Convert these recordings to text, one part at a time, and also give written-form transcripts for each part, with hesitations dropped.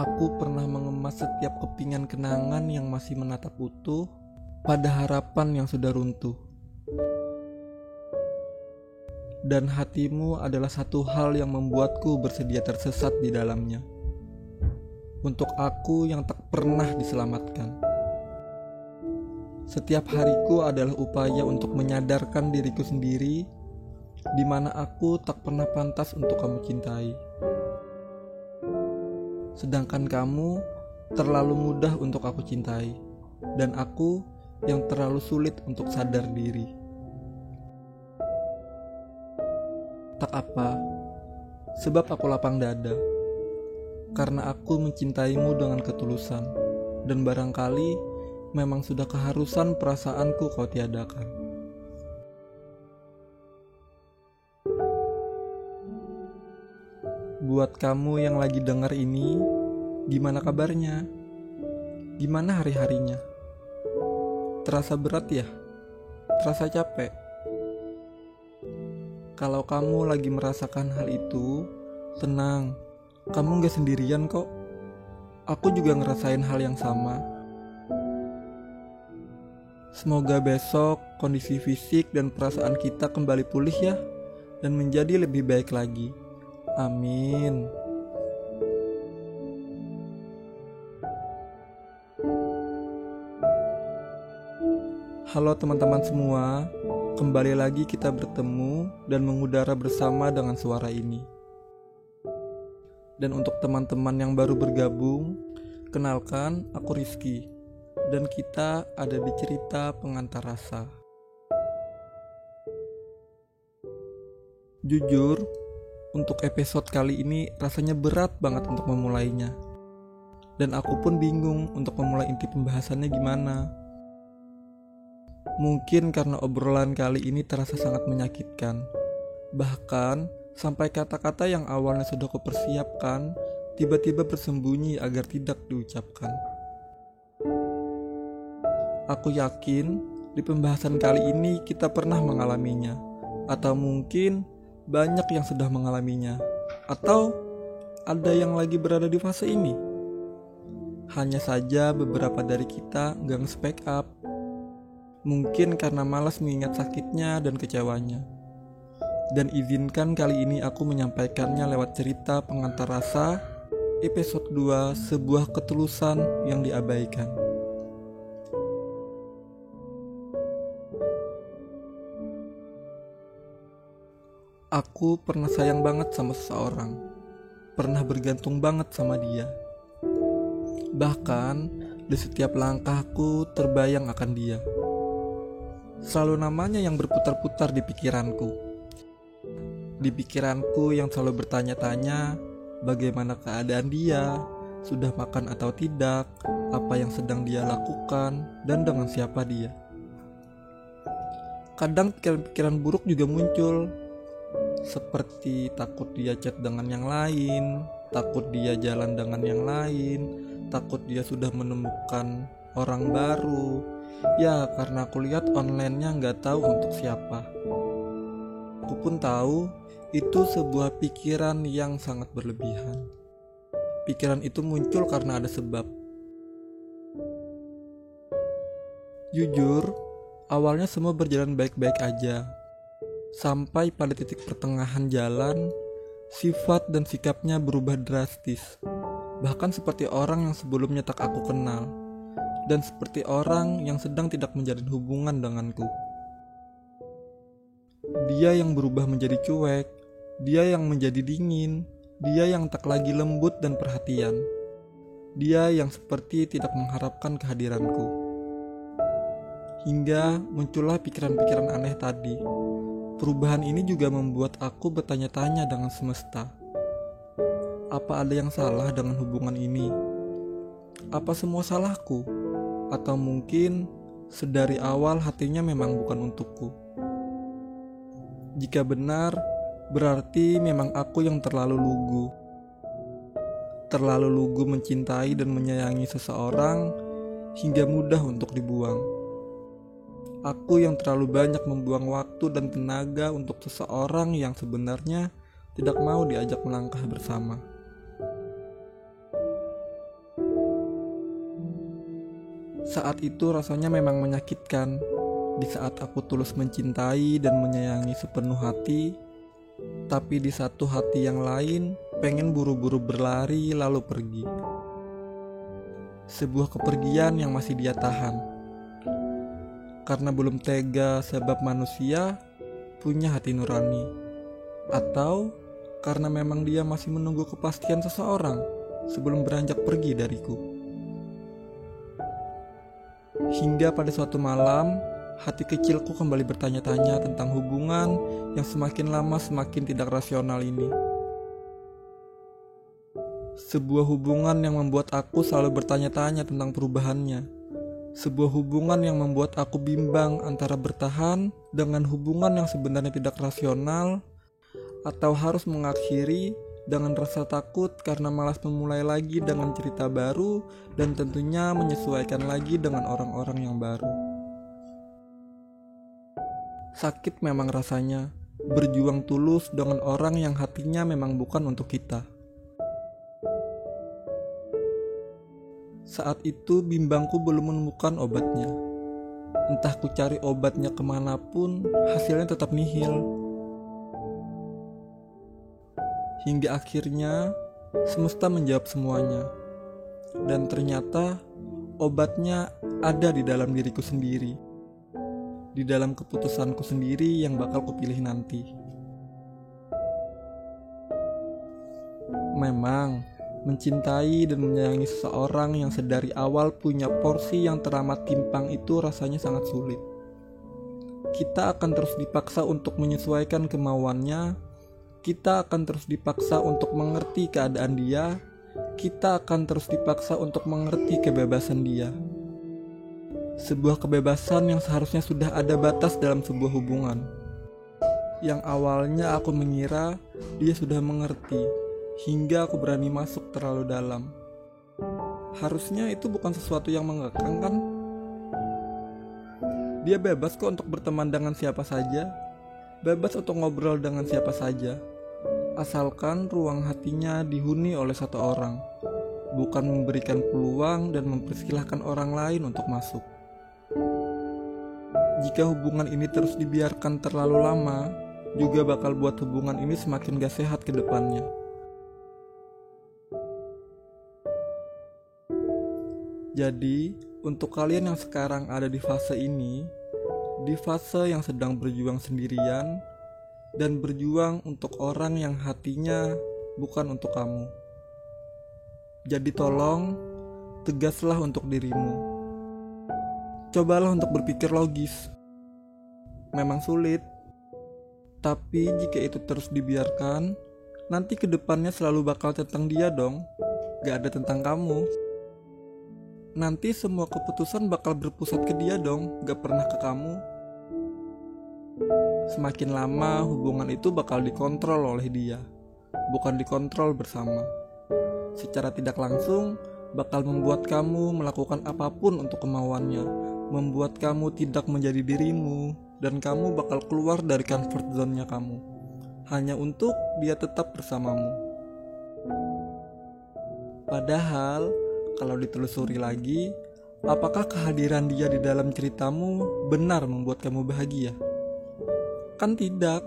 Aku pernah mengemas setiap kepingan kenangan yang masih menatap utuh pada harapan yang sudah runtuh. Dan hatimu adalah satu hal yang membuatku bersedia tersesat di dalamnya. Untuk aku yang tak pernah diselamatkan. Setiap hariku adalah upaya untuk menyadarkan diriku sendiri di mana aku tak pernah pantas untuk kamu cintai. Sedangkan kamu terlalu mudah untuk aku cintai, dan aku yang terlalu sulit untuk sadar diri. Tak apa, sebab aku lapang dada, karena aku mencintaimu dengan ketulusan, dan barangkali memang sudah keharusan perasaanku kau tiadakan. Buat kamu yang lagi dengar ini, gimana kabarnya? Gimana hari-harinya? Terasa berat ya? Terasa capek? Kalau kamu lagi merasakan hal itu, tenang, kamu gak sendirian kok. Aku juga ngerasain hal yang sama. Semoga besok kondisi fisik dan perasaan kita kembali pulih ya, dan menjadi lebih baik lagi. Amin. Halo teman-teman semua, kembali lagi kita bertemu dan mengudara bersama dengan suara ini. Dan untuk teman-teman yang baru bergabung, kenalkan aku Rizky, dan kita ada di cerita pengantar rasa. Jujur, untuk episode kali ini rasanya berat banget untuk memulainya. Dan aku pun bingung untuk memulai inti pembahasannya gimana. Mungkin karena obrolan kali ini terasa sangat menyakitkan. Bahkan sampai kata-kata yang awalnya sudah kupersiapkan tiba-tiba bersembunyi agar tidak diucapkan. Aku yakin di pembahasan kali ini kita pernah mengalaminya, atau mungkin banyak yang sudah mengalaminya, atau ada yang lagi berada di fase ini. Hanya saja beberapa dari kita gak nge-speak up. Mungkin karena malas mengingat sakitnya dan kecewanya. Dan izinkan kali ini aku menyampaikannya lewat cerita pengantar rasa episode 2, sebuah ketulusan yang diabaikan. Aku pernah sayang banget sama seseorang. Pernah bergantung banget sama dia. Bahkan di setiap langkahku terbayang akan dia. Selalu namanya yang berputar-putar di pikiranku. Di pikiranku yang selalu bertanya-tanya bagaimana keadaan dia, sudah makan atau tidak, apa yang sedang dia lakukan, dan dengan siapa dia. Kadang pikiran-pikiran buruk juga muncul, seperti takut dia chat dengan yang lain, takut dia jalan dengan yang lain, takut dia sudah menemukan orang baru. Ya, karena aku lihat online-nya gak tahu untuk siapa. Aku pun tahu itu sebuah pikiran yang sangat berlebihan. Pikiran itu muncul karena ada sebab. Jujur, awalnya semua berjalan baik-baik aja. Sampai pada titik pertengahan jalan, sifat dan sikapnya berubah drastis. Bahkan seperti orang yang sebelumnya tak aku kenal, dan seperti orang yang sedang tidak menjalin hubungan denganku. Dia yang berubah menjadi cuek, dia yang menjadi dingin, dia yang tak lagi lembut dan perhatian. Dia yang seperti tidak mengharapkan kehadiranku. Hingga muncullah pikiran-pikiran aneh tadi. Perubahan ini juga membuat aku bertanya-tanya dengan semesta. Apa ada yang salah dengan hubungan ini? Apa semua salahku? Atau mungkin sedari awal hatinya memang bukan untukku? Jika benar, berarti memang aku yang terlalu lugu. Terlalu lugu mencintai dan menyayangi seseorang hingga mudah untuk dibuang. Aku yang terlalu banyak membuang waktu dan tenaga untuk seseorang yang sebenarnya tidak mau diajak melangkah bersama. Saat itu rasanya memang menyakitkan. Di saat aku tulus mencintai dan menyayangi sepenuh hati, tapi di satu hati yang lain pengen buru-buru berlari lalu pergi. Sebuah kepergian yang masih dia tahan. Karena belum tega sebab manusia punya hati nurani. Atau karena memang dia masih menunggu kepastian seseorang sebelum beranjak pergi dariku. Hingga pada suatu malam, hati kecilku kembali bertanya-tanya tentang hubungan yang semakin lama semakin tidak rasional ini. Sebuah hubungan yang membuat aku selalu bertanya-tanya tentang perubahannya. Sebuah hubungan yang membuat aku bimbang antara bertahan dengan hubungan yang sebenarnya tidak rasional, atau harus mengakhiri dengan rasa takut karena malas memulai lagi dengan cerita baru dan tentunya menyesuaikan lagi dengan orang-orang yang baru. Sakit memang rasanya berjuang tulus dengan orang yang hatinya memang bukan untuk kita. Saat itu bimbangku belum menemukan obatnya. Entah ku cari obatnya kemanapun, hasilnya tetap nihil. Hingga akhirnya semesta menjawab semuanya. Dan ternyata obatnya ada di dalam diriku sendiri. Di dalam keputusanku sendiri yang bakal kupilih nanti. Memang, mencintai dan menyayangi seseorang yang sedari awal punya porsi yang teramat timpang itu rasanya sangat sulit. Kita akan terus dipaksa untuk menyesuaikan kemauannya, kita akan terus dipaksa untuk mengerti keadaan dia, kita akan terus dipaksa untuk mengerti kebebasan dia. Sebuah kebebasan yang seharusnya sudah ada batas dalam sebuah hubungan. Yang awalnya aku mengira dia sudah mengerti, hingga aku berani masuk terlalu dalam. Harusnya itu bukan sesuatu yang mengekang kan? Dia bebas kok untuk berteman dengan siapa saja, bebas untuk ngobrol dengan siapa saja, asalkan ruang hatinya dihuni oleh satu orang, bukan memberikan peluang dan mempersilahkan orang lain untuk masuk. Jika hubungan ini terus dibiarkan terlalu lama, juga bakal buat hubungan ini semakin gak sehat ke depannya. Jadi, untuk kalian yang sekarang ada di fase ini, di fase yang sedang berjuang sendirian, dan berjuang untuk orang yang hatinya bukan untuk kamu. Jadi tolong, tegaslah untuk dirimu. Cobalah untuk berpikir logis. Memang sulit, tapi jika itu terus dibiarkan, nanti kedepannya selalu bakal tentang dia dong, gak ada tentang kamu. Nanti semua keputusan bakal berpusat ke dia dong, gak pernah ke kamu. Semakin lama hubungan itu bakal dikontrol oleh dia, bukan dikontrol bersama. Secara tidak langsung bakal membuat kamu melakukan apapun untuk kemauannya, membuat kamu tidak menjadi dirimu, dan kamu bakal keluar dari comfort zone-nya kamu, hanya untuk dia tetap bersamamu. Padahal, kalau ditelusuri lagi, apakah kehadiran dia di dalam ceritamu benar membuat kamu bahagia? Kan tidak.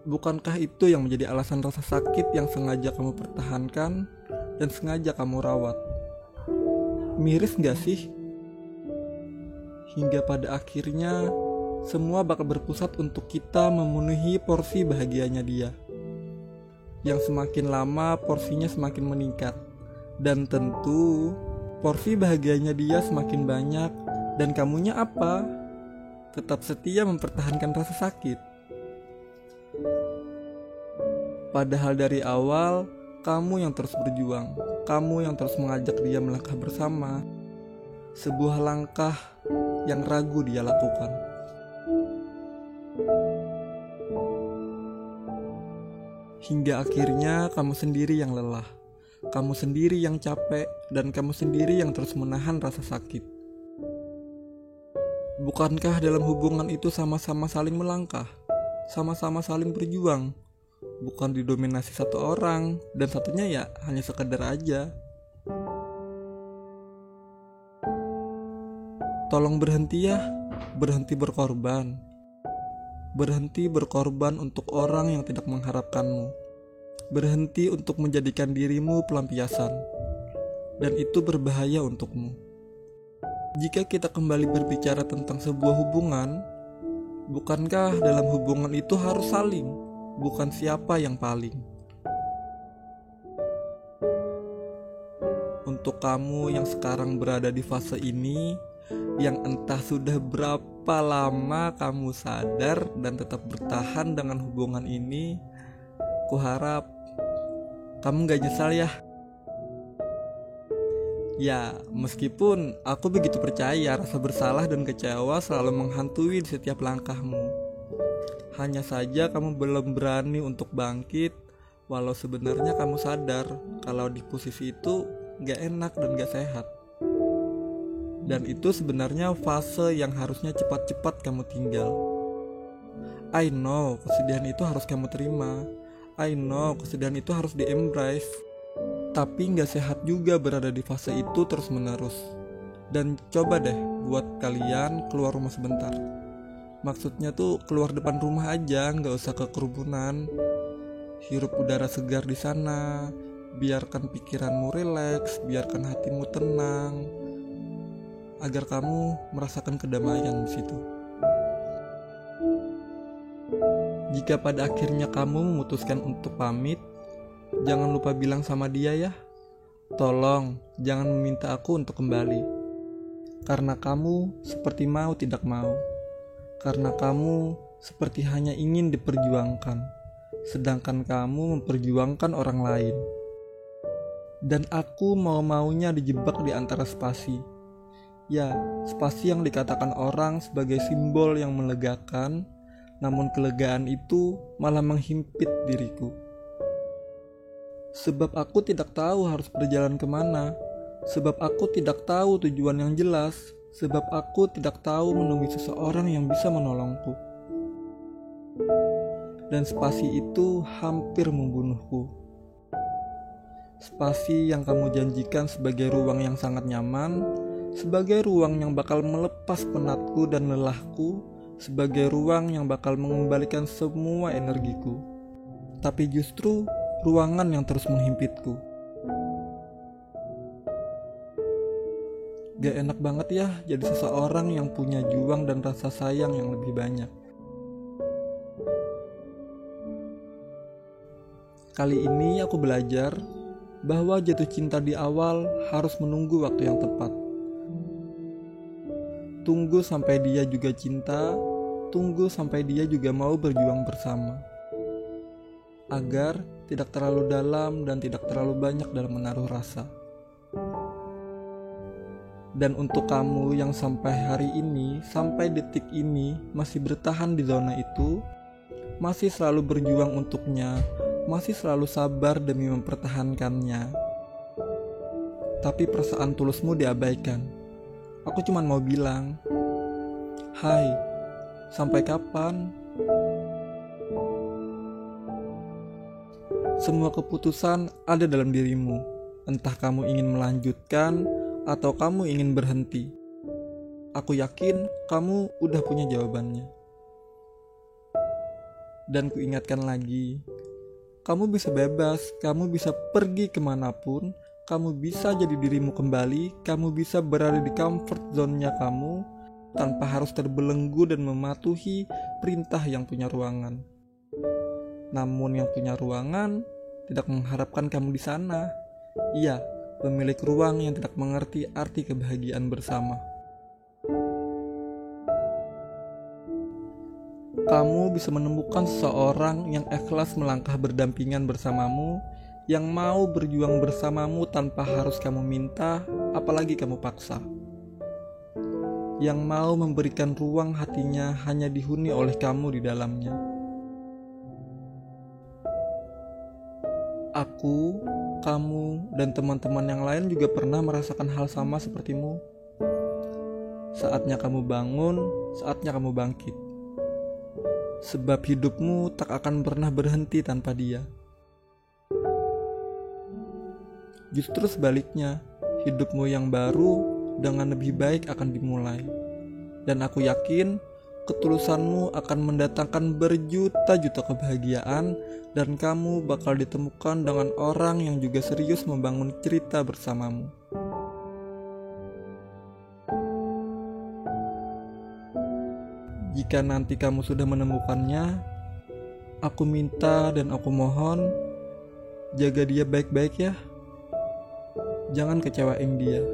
Bukankah itu yang menjadi alasan rasa sakit yang sengaja kamu pertahankan dan sengaja kamu rawat? Miris gak sih? Hingga pada akhirnya semua bakal berpusat untuk kita memenuhi porsi bahagianya dia, yang semakin lama porsinya semakin meningkat. Dan tentu porsi bahagianya dia semakin banyak. Dan kamunya apa? Tetap setia mempertahankan rasa sakit. Padahal dari awal kamu yang terus berjuang, kamu yang terus mengajak dia melangkah bersama. Sebuah langkah yang ragu dia lakukan. Hingga akhirnya kamu sendiri yang lelah, kamu sendiri yang capek, dan kamu sendiri yang terus menahan rasa sakit. Bukankah dalam hubungan itu sama-sama saling melangkah, sama-sama saling berjuang, bukan didominasi satu orang, dan satunya ya hanya sekedar aja. Tolong berhenti ya, berhenti berkorban. Berhenti berkorban untuk orang yang tidak mengharapkanmu. Berhenti untuk menjadikan dirimu pelampiasan. Dan itu berbahaya untukmu. Jika kita kembali berbicara tentang sebuah hubungan, bukankah dalam hubungan itu harus saling, bukan siapa yang paling? Untuk kamu yang sekarang berada di fase ini, yang entah sudah berapa lama kamu sadar dan tetap bertahan dengan hubungan ini, kuharap kamu gak nyesal ya. Ya, meskipun aku begitu percaya rasa bersalah dan kecewa selalu menghantui di setiap langkahmu. Hanya saja kamu belum berani untuk bangkit, walau sebenarnya kamu sadar kalau di posisi itu gak enak dan gak sehat. Dan itu sebenarnya fase yang harusnya cepat-cepat kamu tinggal. I know, kesedihan itu harus kamu terima. I know, kesedihan itu harus di-embrace. Tapi gak sehat juga berada di fase itu terus-menerus. Dan coba deh buat kalian keluar rumah sebentar. Maksudnya tuh keluar depan rumah aja, gak usah ke kerumunan. Hirup udara segar di sana. Biarkan pikiranmu rileks, biarkan hatimu tenang, agar kamu merasakan kedamaian di situ. Jika pada akhirnya kamu memutuskan untuk pamit, jangan lupa bilang sama dia ya. Tolong jangan meminta aku untuk kembali. Karena kamu seperti mau tidak mau. Karena kamu seperti hanya ingin diperjuangkan, sedangkan kamu memperjuangkan orang lain. Dan aku mau-maunya dijebak di antara spasi. Ya, spasi yang dikatakan orang sebagai simbol yang melegakan, namun kelegaan itu malah menghimpit diriku. Sebab aku tidak tahu harus berjalan kemana. Sebab aku tidak tahu tujuan yang jelas. Sebab aku tidak tahu menemui seseorang yang bisa menolongku. Dan spasi itu hampir membunuhku. Spasi yang kamu janjikan sebagai ruang yang sangat nyaman, sebagai ruang yang bakal melepas penatku dan lelahku, sebagai ruang yang bakal mengembalikan semua energiku. Tapi justru ruangan yang terus menghimpitku. Gak enak banget ya jadi seseorang yang punya juang dan rasa sayang yang lebih banyak. Kali ini aku belajar bahwa jatuh cinta di awal harus menunggu waktu yang tepat. Tunggu sampai dia juga cinta, tunggu sampai dia juga mau berjuang bersama. Agar tidak terlalu dalam dan tidak terlalu banyak dalam menaruh rasa. Dan untuk kamu yang sampai hari ini, sampai detik ini masih bertahan di zona itu, masih selalu berjuang untuknya, masih selalu sabar demi mempertahankannya. Tapi perasaan tulusmu diabaikan. Aku cuma mau bilang, hai, sampai kapan? Semua keputusan ada dalam dirimu. Entah kamu ingin melanjutkan atau kamu ingin berhenti. Aku yakin kamu udah punya jawabannya. Dan kuingatkan lagi, kamu bisa bebas, kamu bisa pergi kemanapun, kamu bisa jadi dirimu kembali, kamu bisa berada di comfort zone-nya kamu, tanpa harus terbelenggu dan mematuhi perintah yang punya ruangan. Namun yang punya ruangan tidak mengharapkan kamu di sana. Iya, pemilik ruang yang tidak mengerti arti kebahagiaan bersama. Kamu bisa menemukan seseorang yang ikhlas melangkah berdampingan bersamamu, yang mau berjuang bersamamu tanpa harus kamu minta, apalagi kamu paksa. Yang mau memberikan ruang hatinya hanya dihuni oleh kamu di dalamnya. Aku, kamu, dan teman-teman yang lain juga pernah merasakan hal sama sepertimu. Saatnya kamu bangun, saatnya kamu bangkit. Sebab hidupmu tak akan pernah berhenti tanpa dia. Justru sebaliknya, hidupmu yang baru dengan lebih baik akan dimulai. Dan aku yakin ketulusanmu akan mendatangkan berjuta-juta kebahagiaan dan kamu bakal ditemukan dengan orang yang juga serius membangun cerita bersamamu. Jika nanti kamu sudah menemukannya, aku minta dan aku mohon, jaga dia baik-baik ya. Jangan kecewain dia.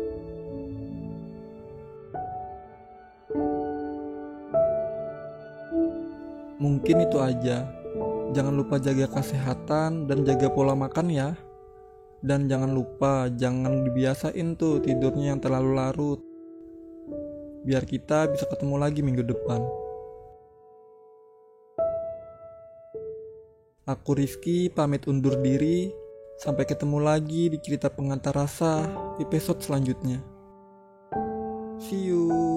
Mungkin itu aja. Jangan lupa jaga kesehatan dan jaga pola makan ya. Dan jangan lupa, jangan dibiasain tuh tidurnya yang terlalu larut. Biar kita bisa ketemu lagi minggu depan. Aku Rizky pamit undur diri. Sampai ketemu lagi di cerita pengantar rasa episode selanjutnya. See you.